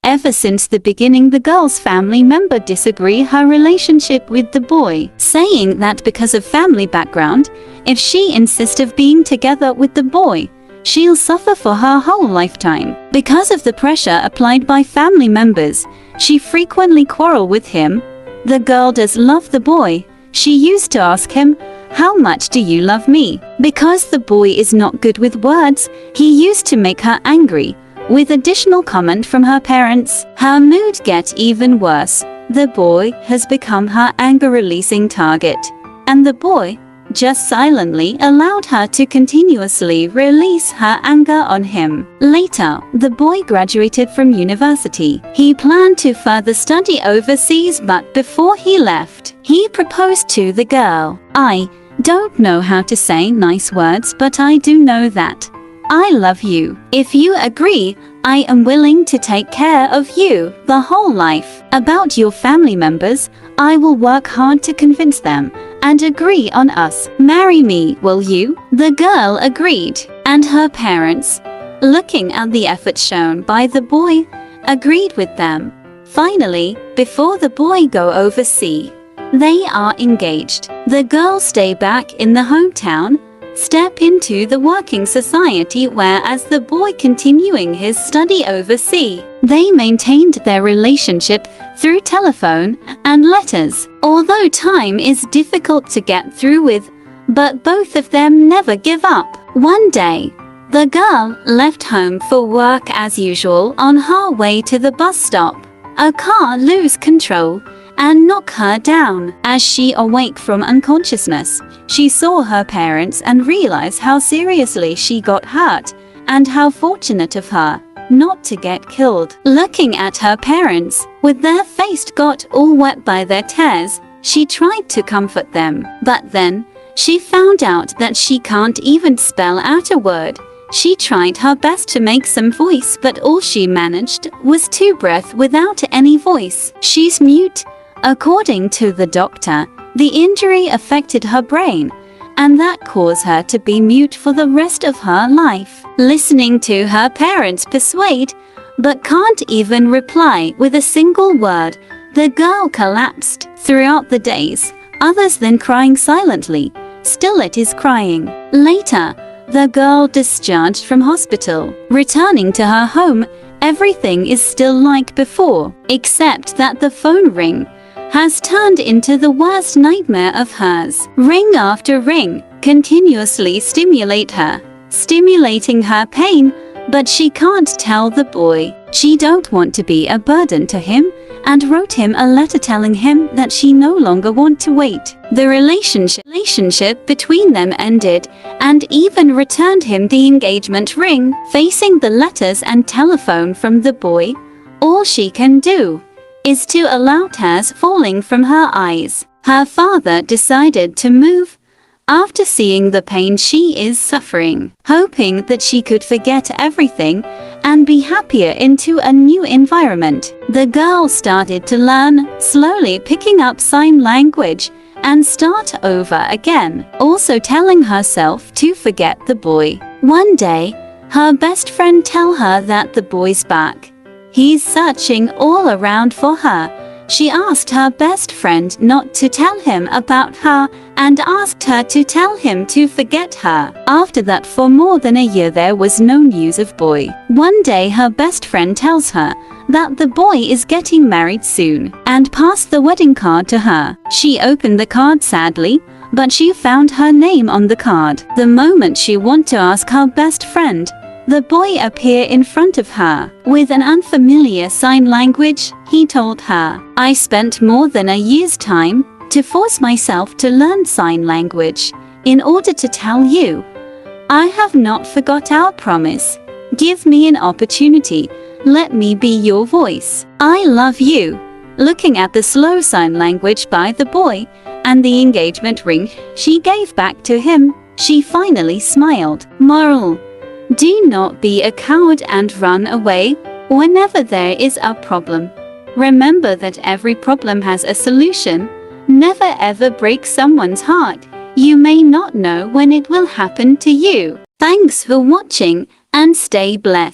Ever since the beginning, the girl's family member disagree her relationship with the boy, saying that because of family background, if she insists of being together with the boy, she'll suffer for her whole lifetime. Because of the pressure applied by family members, she frequently quarrel with him. The girl does love the boy. She used to ask him, "How much do you love me?" Because the boy is not good with words, he used to make her angry. With additional comment from her parents, her mood gets even worse. The boy has become her anger-releasing target, and the boy just silently allowed her to continuously release her anger on him. Later, the boy graduated from university. He planned to further study overseas, but before he left, he proposed to the girl. "I don't know how to say nice words, but I do know that I love you. If you agree, I am willing to take care of you the whole life. About your family members, I will work hard to convince them and agree on us. Marry me, will you?" The girl agreed, and her parents, looking at the effort shown by the boy, agreed with them. Finally, before the boy go overseas, they are engaged. The girl stay back in the hometown, step into the working society, whereas the boy continuing his study overseas. They maintained their relationship through telephone and letters. Although time is difficult to get through with, but both of them never give up. One day, the girl left home for work as usual. On her way to the bus stop, a car lose control and knock her down. As she awake from unconsciousness, she saw her parents and realized how seriously she got hurt and how fortunate of her not to get killed. Looking at her parents, with their face got all wet by their tears, she tried to comfort them. But then, she found out that she can't even spell out a word. She tried her best to make some voice, but all she managed was 2 breaths without any voice. She's mute. According to the doctor, the injury affected her brain, and that caused her to be mute for the rest of her life. Listening to her parents persuade, but can't even reply with a single word, the girl collapsed. Throughout the days, others then crying silently. Still it is crying. Later, the girl discharged from hospital. Returning to her home, everything is still like before, except that the phone ring has turned into the worst nightmare of hers. Ring after ring continuously stimulate her, stimulating her pain, but she can't tell the boy. She don't want to be a burden to him, and wrote him a letter telling him that she no longer want to wait. The relationship between them ended, and even returned him the engagement ring. Facing the letters and telephone from the boy, all she can do is to allow tears falling from her eyes. Her father decided to move after seeing the pain she is suffering, hoping that she could forget everything and be happier into a new environment. The girl started to learn, slowly picking up sign language and start over again, also telling herself to forget the boy. One day, her best friend tell her that the boy's back. He's searching all around for her. She asked her best friend not to tell him about her and asked her to tell him to forget her. After that, for more than a year, there was no news of boy. One day, her best friend tells her that the boy is getting married soon and passed the wedding card to her. She opened the card sadly, but she found her name on the card. The moment she wanted to ask her best friend, the boy appeared in front of her. With an unfamiliar sign language, he told her, "I spent more than a year's time to force myself to learn sign language in order to tell you. I have not forgot our promise. Give me an opportunity. Let me be your voice. I love you." Looking at the slow sign language by the boy and the engagement ring she gave back to him, she finally smiled. Moral: do not be a coward and run away whenever there is a problem. Remember that every problem has a solution. Never ever break someone's heart. You may not know when it will happen to you. Thanks for watching and stay blessed.